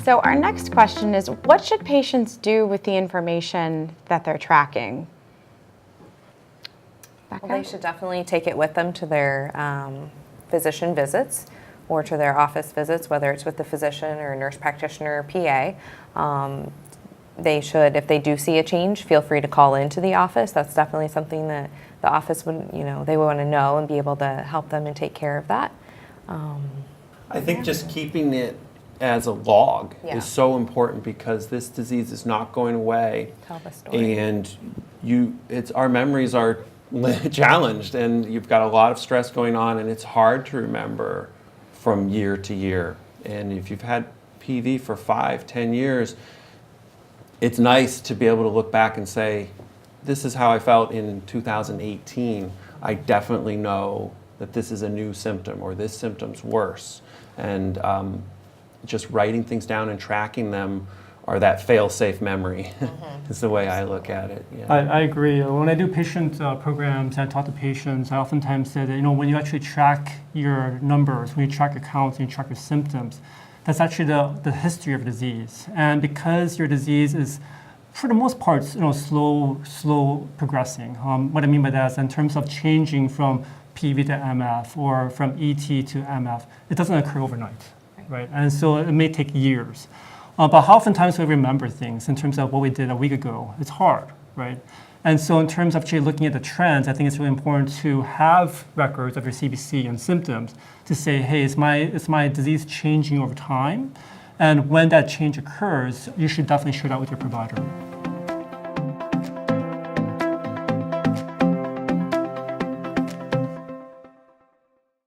So our next question is, what should patients do with the information that they're tracking? Becca? Well, they should definitely take it with them to their physician visits or to their office visits, whether it's with the physician or nurse practitioner or PA. They should, if they do see a change, feel free to call into the office. That's definitely something that the office would, they would want to know and be able to help them and take care of that. I think just keeping it as a log Yeah. is so important because this disease is not going away. Tell the story. And our memories are challenged, and you've got a lot of stress going on, and it's hard to remember from year to year. And if you've had PV for 5-10 years, it's nice to be able to look back and say, this is how I felt in 2018. I definitely know that this is a new symptom, or this symptom's worse. And just writing things down and tracking them are that fail-safe memory. Is the way I look at it. Yeah. I agree. When I do patient programs and I talk to patients, I oftentimes say that when you actually track your numbers, when you track your counts, when you track your symptoms, that's actually the history of the disease. And because your disease is, for the most part, slow progressing. What I mean by that is in terms of changing from PV to MF or from ET to MF, it doesn't occur overnight, right? And so it may take years. But how oftentimes we remember things in terms of what we did a week ago? It's hard, right? And so in terms of actually looking at the trends, I think it's really important to have records of your CBC and symptoms to say, hey, is my disease changing over time? And when that change occurs, you should definitely share that with your provider.